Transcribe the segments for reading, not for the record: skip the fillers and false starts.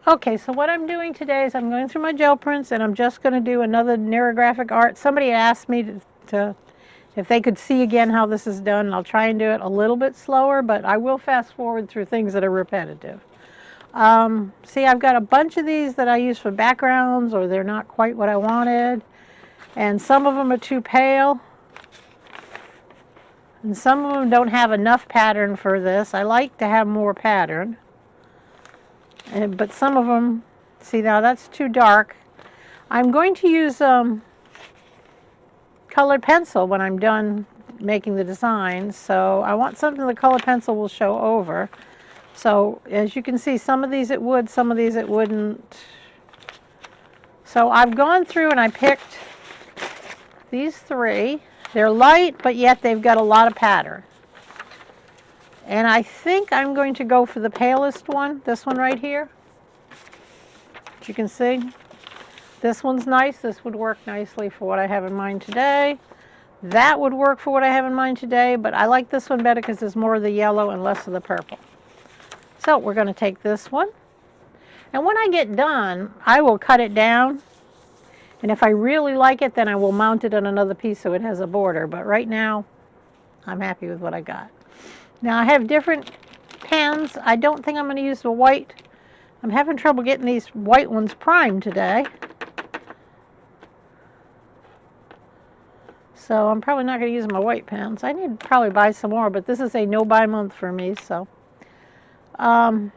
Okay, so what I'm doing today is I'm going through my gel prints and I'm just going to do another neurographic art. Somebody asked me to if they could see again how this is done, and I'll try and do it a little bit slower, but I will fast forward through things that are repetitive. See, I've got a bunch of these that I use for backgrounds, or they're not quite what I wanted, and some of them are too pale, and some of them don't have enough pattern for this. I like to have more pattern, but some of them, see now that's too dark. I'm going to use colored pencil when I'm done making the designs, so I want something the colored pencil will show over. So as you can see, some of these it would, some of these it wouldn't. So I've gone through and I picked these three. They're light, but yet they've got a lot of pattern. And I think I'm going to go for the palest one, this one right here. As you can see, this one's nice. This would work nicely for what I have in mind today. That would work for what I have in mind today, but I like this one better because there's more of the yellow and less of the purple. So we're going to take this one. And when I get done, I will cut it down. And if I really like it, then I will mount it on another piece so it has a border. But right now, I'm happy with what I got. Now I have different pens. I don't think I'm going to use the white. I'm having trouble getting these white ones primed today. So I'm probably not going to use my white pens. I need to probably buy some more, but this is a no-buy month for me. So I'm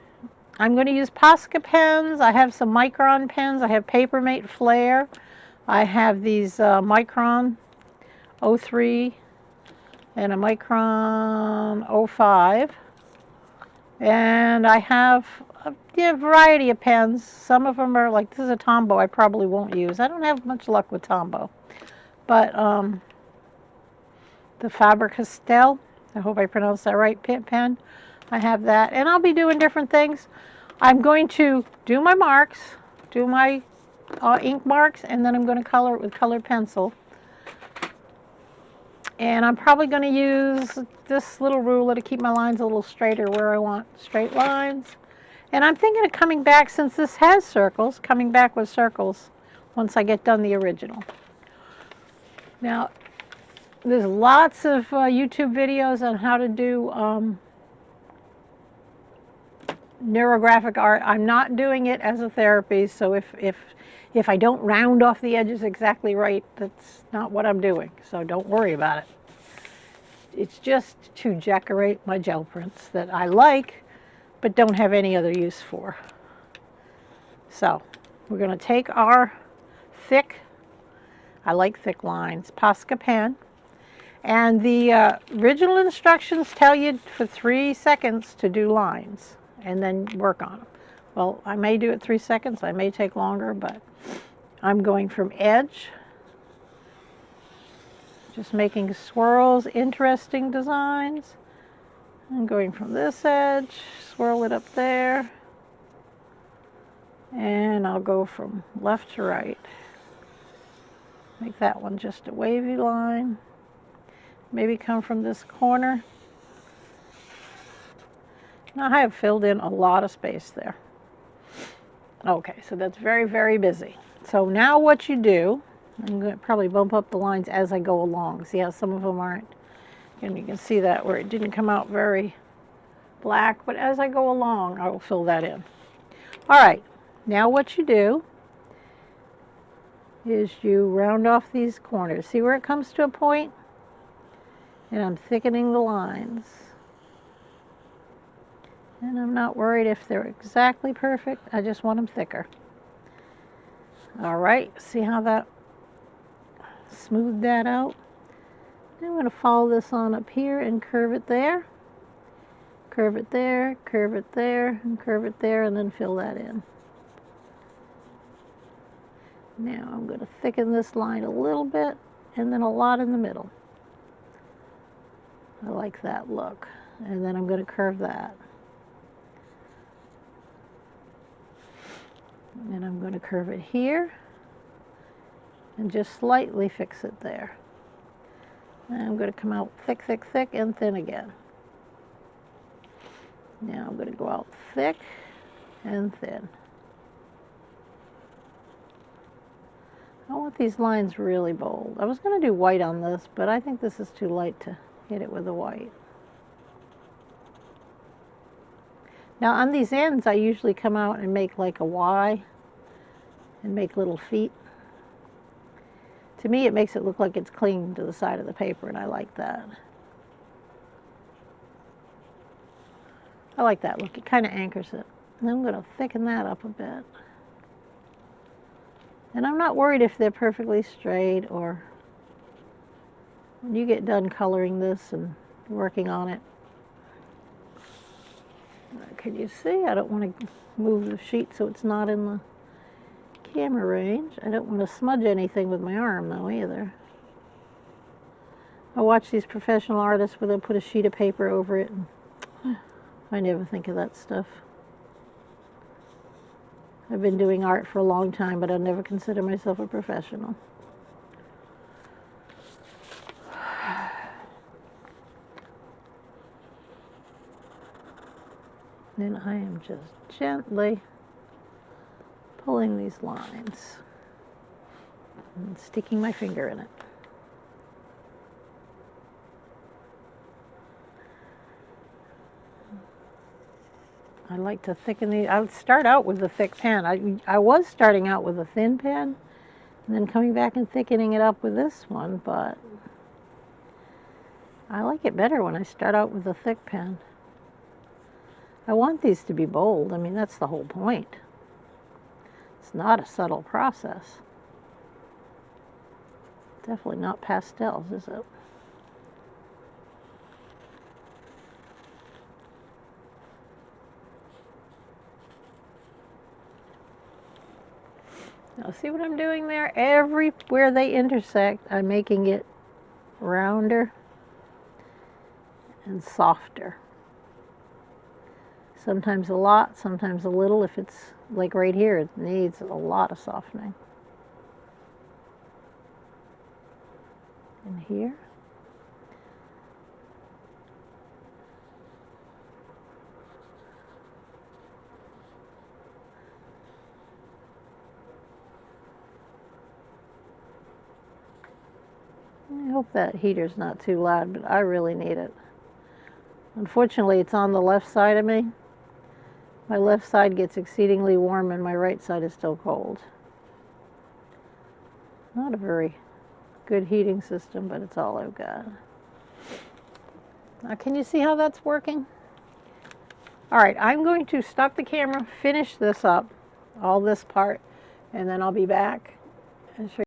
going to use Posca pens. I have some Micron pens. I have Papermate Flare. I have these Micron 03 and a Micron 05. And I have a variety of pens. Some of them are like, this is a Tombow I probably won't use. I don't have much luck with Tombow. But the Faber-Castell, I hope I pronounced that right, pen. I have that. And I'll be doing different things. I'm going to do my marks, do my ink marks, and then I'm going to color it with colored pencil. And I'm probably going to use this little ruler to keep my lines a little straighter where I want straight lines. And I'm thinking of coming back, since this has circles, coming back with circles once I get done the original. Now, there's lots of YouTube videos on how to do neurographic art. I'm not doing it as a therapy, so if I don't round off the edges exactly right, that's not what I'm doing, so don't worry about it. It's just to decorate my gel prints that I like, but don't have any other use for. So we're going to take our thick, I like thick lines, Posca pen. And the original instructions tell you for 3 seconds to do lines and then work on them. Well, I may do it 3 seconds, I may take longer, but I'm going from edge, just making swirls, interesting designs. I'm going from this edge, swirl it up there, and I'll go from left to right. Make that one just a wavy line. Maybe come from this corner. Now I have filled in a lot of space there. Okay, so that's very, very busy. So now what you do, I'm going to probably bump up the lines as I go along. See how some of them aren't, and you can see that where it didn't come out very black, but as I go along, I will fill that in. All right, now what you do is you round off these corners. See where it comes to a point? And I'm thickening the lines. And I'm not worried if they're exactly perfect. I just want them thicker. All right, see how that smoothed that out? I'm going to follow this on up here and curve it there. Curve it there, curve it there, and curve it there, and then fill that in. Now I'm going to thicken this line a little bit, and then a lot in the middle. I like that look. And then I'm going to curve that. And I'm going to curve it here and just slightly fix it there. And I'm going to come out thick, thick, thick, and thin again. Now I'm going to go out thick and thin. I want these lines really bold. I was going to do white on this, but I think this is too light to hit it with the white. Now on these ends, I usually come out and make like a Y and make little feet. To me, it makes it look like it's clinging to the side of the paper, and I like that. I like that look. It kind of anchors it. And I'm going to thicken that up a bit. And I'm not worried if they're perfectly straight, or when you get done coloring this and working on it. Can you see? I don't want to move the sheet so it's not in the camera range. I don't want to smudge anything with my arm though either. I watch these professional artists where they'll put a sheet of paper over it, and I never think of that stuff. I've been doing art for a long time, but I never consider myself a professional. Then I am just gently pulling these lines and sticking my finger in it. I like to thicken these. I would start out with a thick pen. I was starting out with a thin pen and then coming back and thickening it up with this one, but I like it better when I start out with a thick pen. I want these to be bold. I mean, that's the whole point. It's not a subtle process. Definitely not pastels, is it? Now see what I'm doing there? Everywhere they intersect, I'm making it rounder and softer. Sometimes a lot, sometimes a little. If it's like right here, it needs a lot of softening. And here. I hope that heater's not too loud, but I really need it. Unfortunately, it's on the left side of me. My left side gets exceedingly warm and my right side is still cold. Not a very good heating system, but it's all I've got. Now, can you see how that's working? All right, I'm going to stop the camera, finish this up, all this part, and then I'll be back and show you.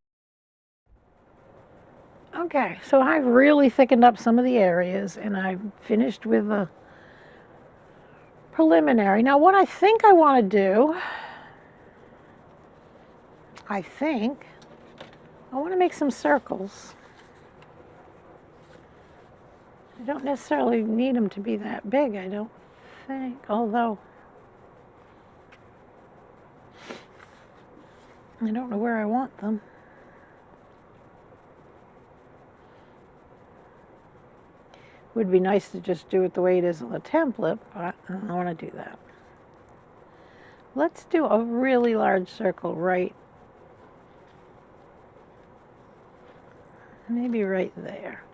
Okay, so I've really thickened up some of the areas, and I've finished with the preliminary. Now, what I think I want to do, I want to make some circles. I don't necessarily need them to be that big, I don't think, although I don't know where I want them. Would be nice to just do it the way it is on the template, but I don't want to do that. Let's do a really large circle right, maybe right there.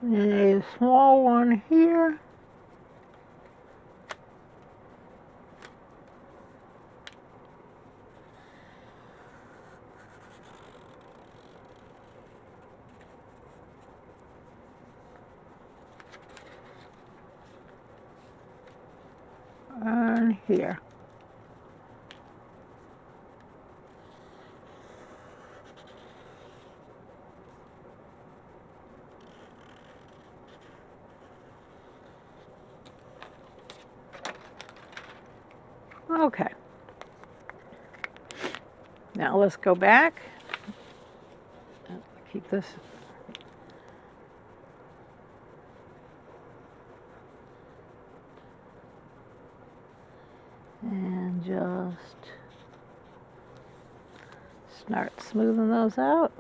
And a small one here. And here. Okay. Now let's go back. Keep this. And just Start smoothing those out.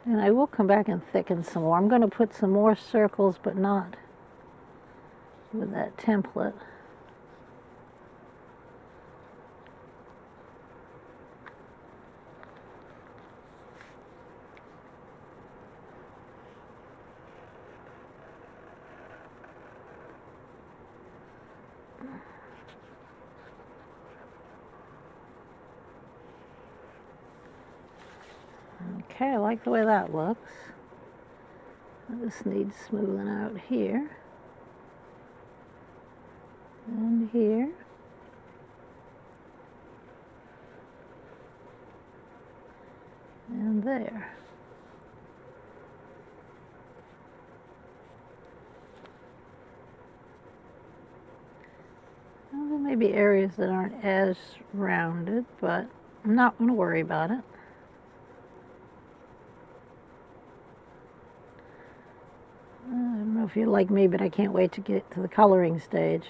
And I will come back and thicken some more. I'm going to put some more circles, but not with that template. Okay, I like the way that looks. This needs smoothing out here. And here. And there. Well, there may be areas that aren't as rounded, but I'm not going to worry about it. I don't know if you're like me, but I can't wait to get to the coloring stage.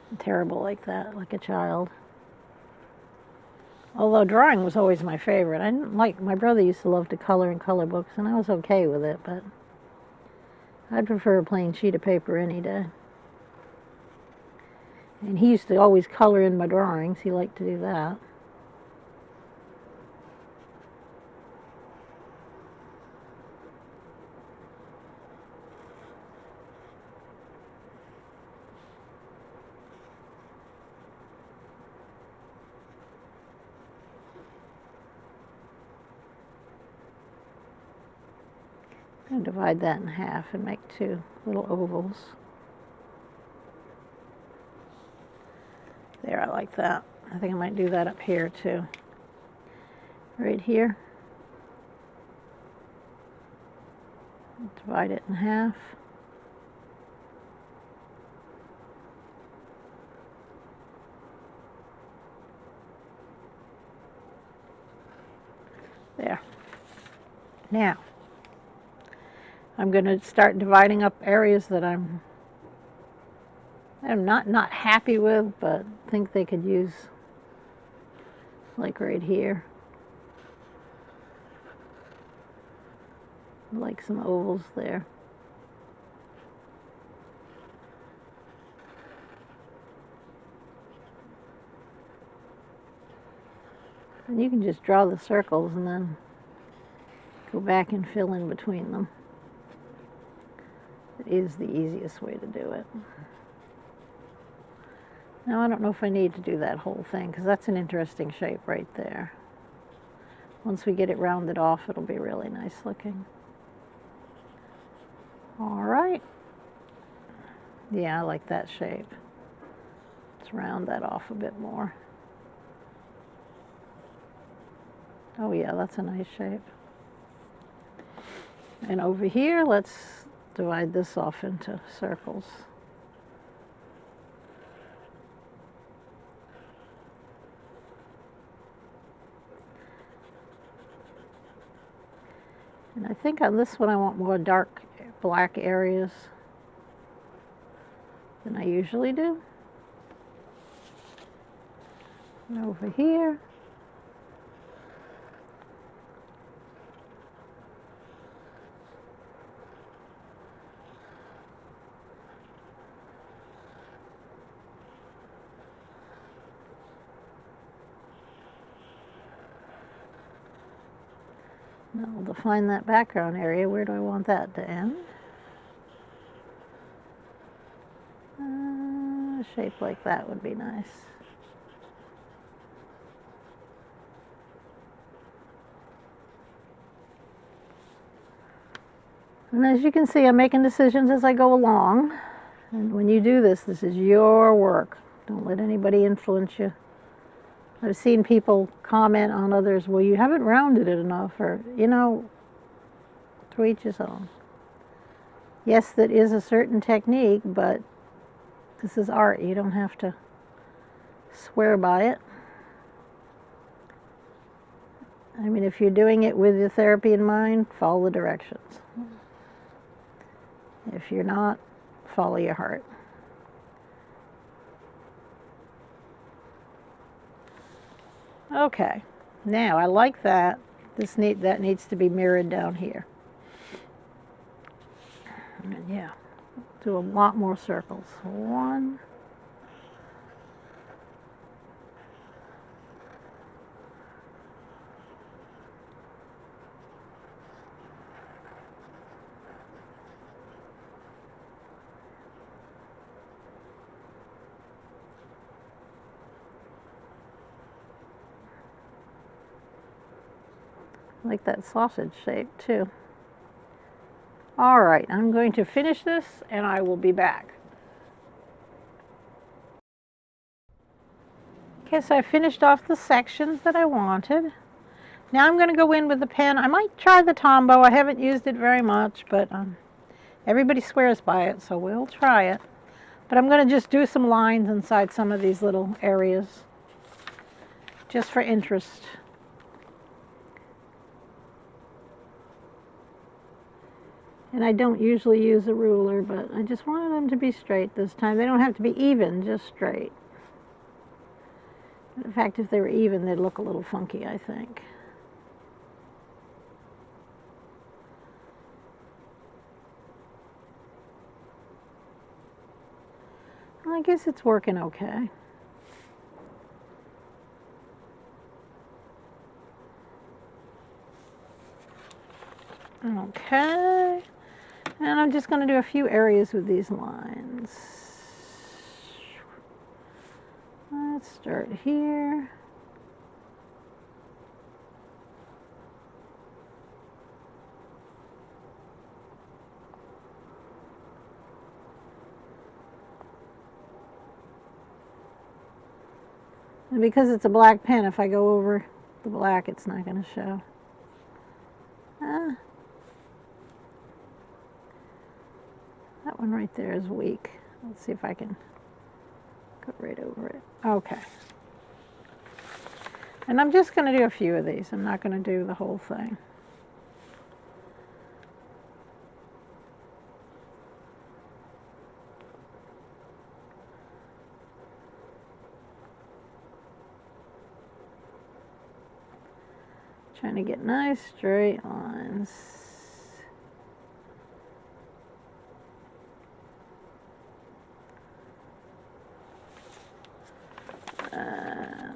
I'm terrible like that, like a child. Although drawing was always my favorite. I didn't like, my brother used to love to color in color books, and I was okay with it, but I'd prefer a plain sheet of paper any day. And he used to always color in my drawings. He liked to do that. I'm going to divide that in half and make two little ovals. There, I like that. I think I might do that up here too. Right here. Divide it in half. There. Now, I'm going to start dividing up areas that I'm not happy with, but think they could use, like right here. Like some ovals there. And you can just draw the circles and then go back and fill in between them. It is the easiest way to do it. Now I don't know if I need to do that whole thing, because that's an interesting shape right there. Once we get it rounded off, it'll be really nice looking. All right. Yeah, I like that shape. Let's round that off a bit more. Oh yeah, that's a nice shape. And over here, let's divide this off into circles. And I think on this one I want more dark black areas than I usually do. And over here. Now we'll define that background area. Where do I want that to end? A shape like that would be nice. And as you can see, I'm making decisions as I go along. And when you do this, this is your work. Don't let anybody influence you. I've seen people comment on others, well, you haven't rounded it enough, or, you know, to each his own. Yes, that is a certain technique, but this is art. You don't have to swear by it. I mean, if you're doing it with your therapy in mind, follow the directions. If you're not, follow your heart. Okay, now I like that. That needs to be mirrored down here. And yeah, do a lot more circles. 1. I like that sausage shape too. All right, I'm going to finish this and I will be back. Okay, so I finished off the sections that I wanted. Now I'm going to go in with the pen. I might try the Tombow. I haven't used it very much, but everybody swears by it, so we'll try it. But I'm going to just do some lines inside some of these little areas, just for interest. And I don't usually use a ruler, but I just wanted them to be straight this time. They don't have to be even, just straight. In fact, if they were even, they'd look a little funky, I think. I guess it's working okay. Okay. And I'm just going to do a few areas with these lines. Let's start here. And because it's a black pen, if I go over the black, it's not going to show. That one right there is weak. Let's see if I can go right over it. Okay. And I'm just going to do a few of these. I'm not going to do the whole thing. Trying to get nice straight lines.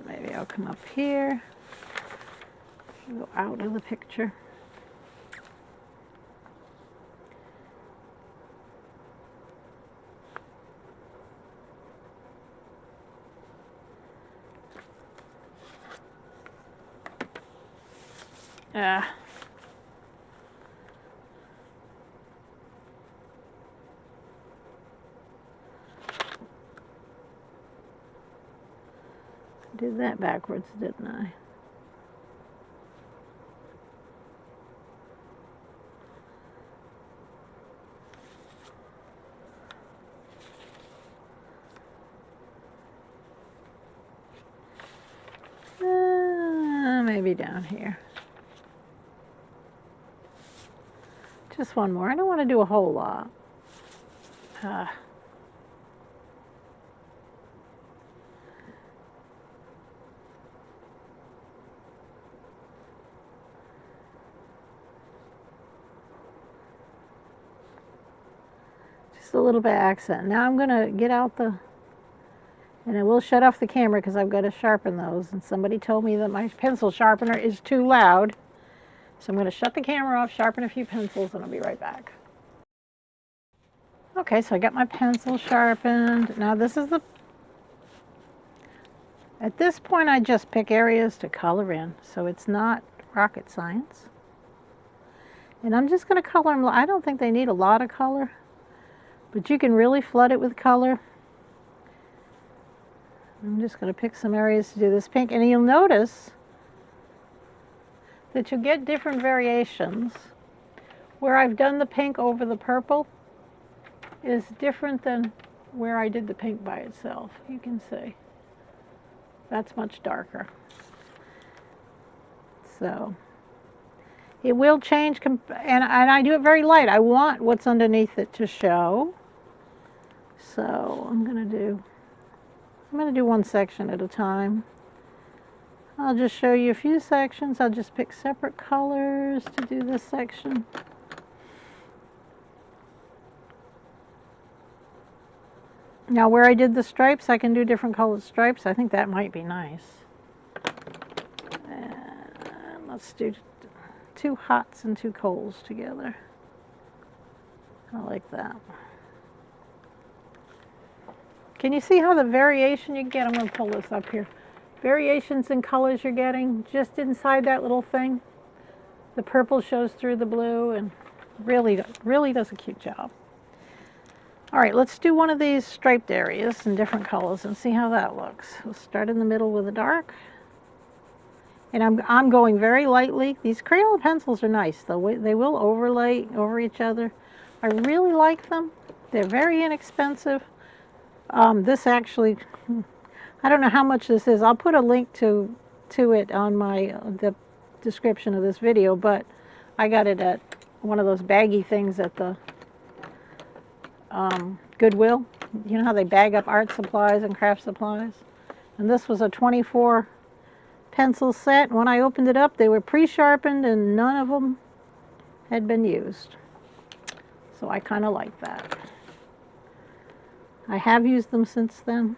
Maybe I'll come up here, go out of the picture. Did that backwards, didn't I? Maybe down here. Just one more. I don't want to do a whole lot. Just a little bit of accent. Now I'm going to get out the, and I will shut off the camera because I've got to sharpen those. And somebody told me that my pencil sharpener is too loud. So I'm going to shut the camera off, sharpen a few pencils, and I'll be right back. Okay, so I got my pencil sharpened. Now this is the, at this point I just pick areas to color in, so it's not rocket science. And I'm just going to color them. I don't think they need a lot of color, but you can really flood it with color. I'm just going to pick some areas to do this pink, and you'll notice that you'll get different variations. Where I've done the pink over the purple is different than where I did the pink by itself. You can see that's much darker. So it will change, and I do it very light. I want what's underneath it to show. So I'm gonna do one section at a time. I'll just show you a few sections. I'll just pick separate colors to do this section. Now where I did the stripes, I can do different colored stripes. I think that might be nice. And let's do 2 hots and 2 colds together. I like that. Can you see how the variation you get? I'm going to pull this up here. Variations in colors you're getting just inside that little thing. The purple shows through the blue and really does a cute job. All right, let's do one of these striped areas in different colors and see how that looks. We'll start in the middle with a dark. And I'm going very lightly. These Crayola pencils are nice, though. They will overlay over each other. I really like them. They're very inexpensive. This actually, I don't know how much this is. I'll put a link to it on the description of this video, but I got it at one of those baggy things at the Goodwill. You know how they bag up art supplies and craft supplies? And this was a 24 pencil set. When I opened it up, they were pre-sharpened and none of them had been used. So I kind of like that. I have used them since then.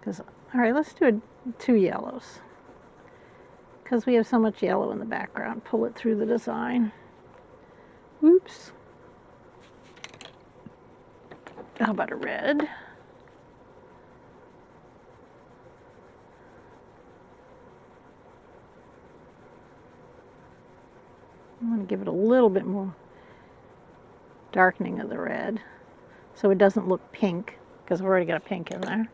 All right, let's do 2 yellows. Because we have so much yellow in the background. Pull it through the design. Oops. How about a red? I'm going to give it a little bit more darkening of the red so it doesn't look pink, because I've already got a pink in there.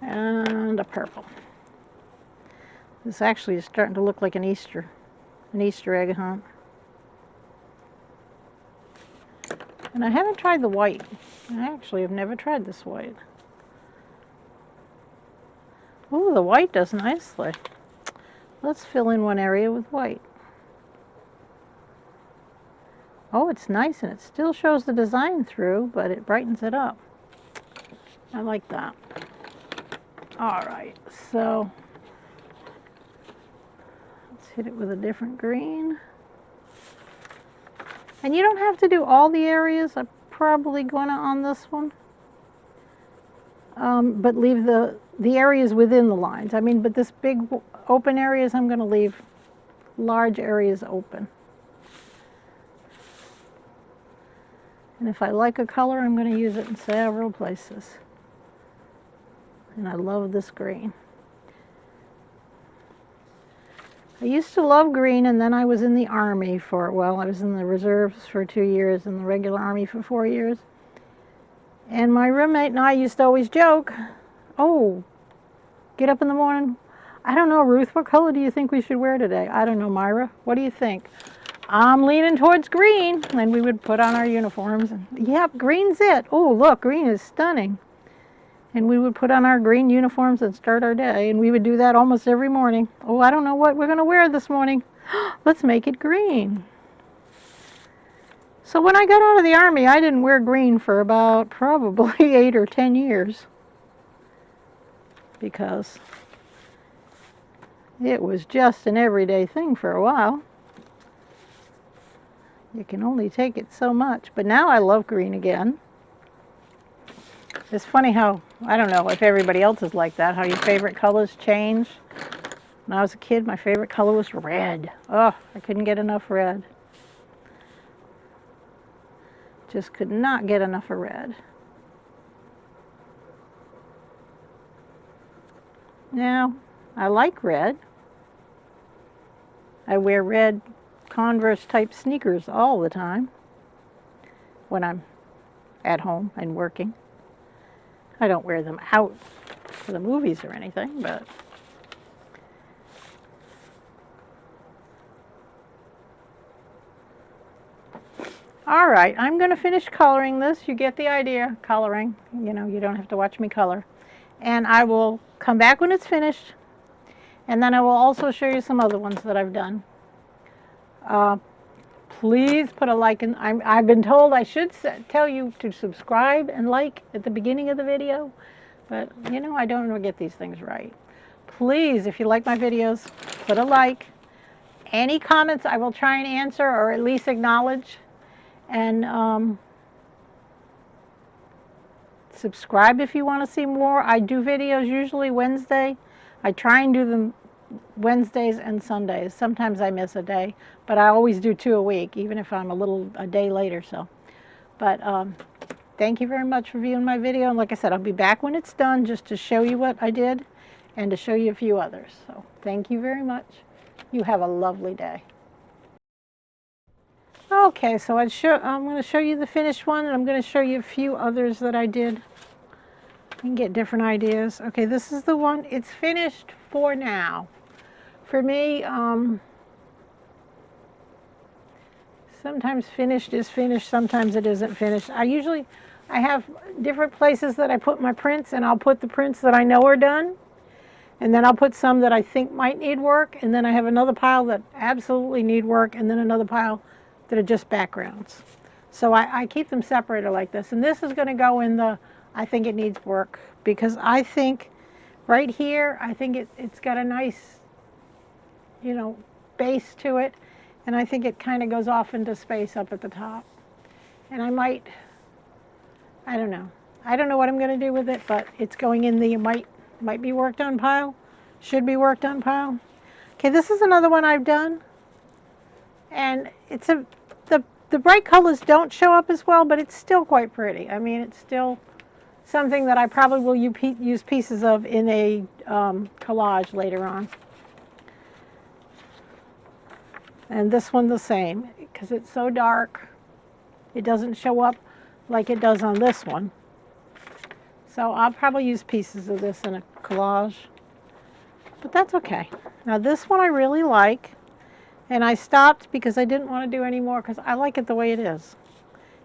And a purple. This actually is starting to look like an Easter egg hunt. And I haven't tried the white. I actually have never tried this white. Oh, the white does nicely. Let's fill in one area with white. Oh, it's nice, and it still shows the design through, but it brightens it up. I like that. All right, so let's hit it with a different green. And you don't have to do all the areas. I'm probably going to on this one. But leave the areas within the lines. But this big open areas, I'm going to leave large areas open. And if I like a color, I'm going to use it in several places. And I love this green. I used to love green, and then I was in the Army I was in the reserves for 2 years and the regular Army for 4 years. And my roommate and I used to always joke, oh, get up in the morning. I don't know, Ruth, what color do you think we should wear today? I don't know, Myra, what do you think? I'm leaning towards green. And we would put on our uniforms. And, yep, green's it. Oh, look, green is stunning. And we would put on our green uniforms and start our day. And we would do that almost every morning. Oh, I don't know what we're going to wear this morning. Let's make it green. So when I got out of the Army, I didn't wear green for about probably 8 or 10 years. Because it was just an everyday thing for a while. You can only take it so much. But now I love green again. It's funny how, I don't know if everybody else is like that, how your favorite colors change. When I was a kid, my favorite color was red. Oh, I couldn't get enough red. Just could not get enough of red. Now, I like red. I wear red Converse type sneakers all the time when I'm at home and working. I don't wear them out for the movies or anything, but all right, I'm going to finish coloring this. You get the idea, coloring. You know, you don't have to watch me color. And I will come back when it's finished, And then I will also show you some other ones that I've done. Please put a like in. I've been told I should tell you to subscribe and like at the beginning of the video, but you know, I don't get these things right. Please, if you like my videos, put a like. Any comments I will try and answer or at least acknowledge. And subscribe if you want to see more. I do videos usually Wednesday. I try and do them Wednesdays and Sundays. Sometimes I miss a day, but I always do 2 a week, even if I'm a day late or so. But thank you very much for viewing my video. And like I said, I'll be back when it's done just to show you what I did and to show you a few others. So thank you very much. You have a lovely day. Okay, so I'm going to show you the finished one, and I'm going to show you a few others that I did. You can get different ideas. Okay, this is the one. It's finished for now. For me, sometimes finished is finished, sometimes it isn't finished. I have different places that I put my prints, and I'll put the prints that I know are done, and then I'll put some that I think might need work, and then I have another pile that absolutely need work, and then another pile that are just backgrounds. So I keep them separated like this, and this is going to go in the I think it needs work, because I think right here, I think it's got a nice, you know, base to it, and I think it kind of goes off into space up at the top. And I don't know what I'm going to do with it, but it's going in the might be worked on pile, should be worked on pile. Okay, this is another one I've done, and it's the bright colors don't show up as well, but it's still quite pretty. I mean, it's still something that I probably will use pieces of in a collage later on. And this one the same, because it's so dark, it doesn't show up like it does on this one. So I'll probably use pieces of this in a collage, but that's okay. Now this one I really like, and I stopped because I didn't want to do any more because I like it the way it is.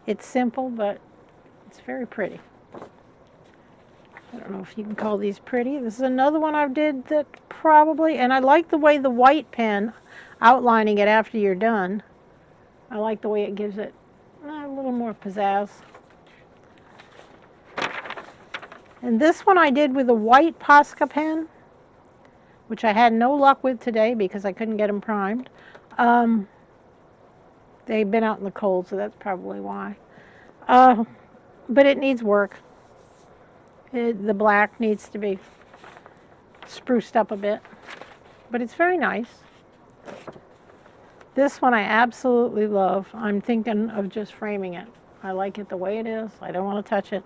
It's simple, but it's very pretty. I don't know if you can call these pretty. This is another one I did that probably, and I like the way the white pen, outlining it after you're done, I like the way it gives it a little more pizzazz. And this one I did with a white Posca pen, which I had no luck with today because I couldn't get them primed. They've been out in the cold, so that's probably why. But it needs work. The black needs to be spruced up a bit, but it's very nice. This one I absolutely love. I'm thinking of just framing it. I like it the way it is. I don't want to touch it.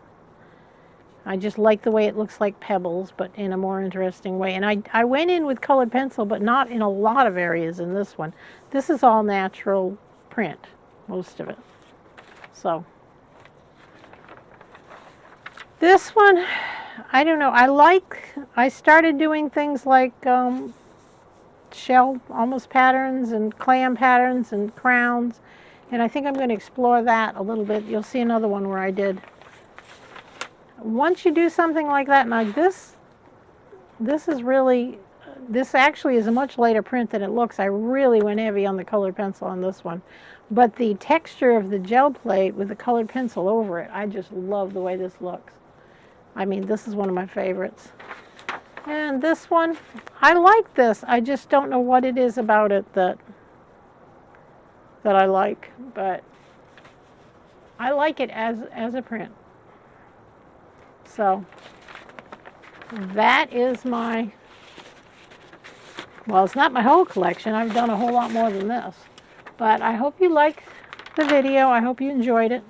I just like the way it looks like pebbles, but in a more interesting way. And I went in with colored pencil, but not in a lot of areas in this one. This is all natural print, most of it. So this one, I don't know. I started doing things like shell almost patterns and clam patterns and crowns, and I think I'm going to explore that a little bit. You'll see another one where I did. Once you do something like that, now this actually is a much lighter print than it looks. I really went heavy on the colored pencil on this one, but the texture of the gel plate with the colored pencil over it, I just love the way this looks. I mean, this is one of my favorites. And this one, I like this. I just don't know what it is about it that I like, but I like it as a print. So that is my, well, it's not my whole collection. I've done a whole lot more than this. But I hope you liked the video. I hope you enjoyed it.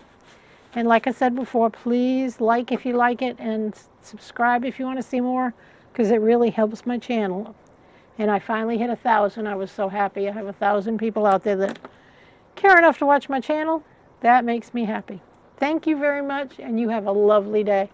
And like I said before, please like if you like it and subscribe if you want to see more, because it really helps my channel. And I finally hit 1,000. I was so happy. I have 1,000 people out there that care enough to watch my channel. That makes me happy. Thank you very much, and you have a lovely day.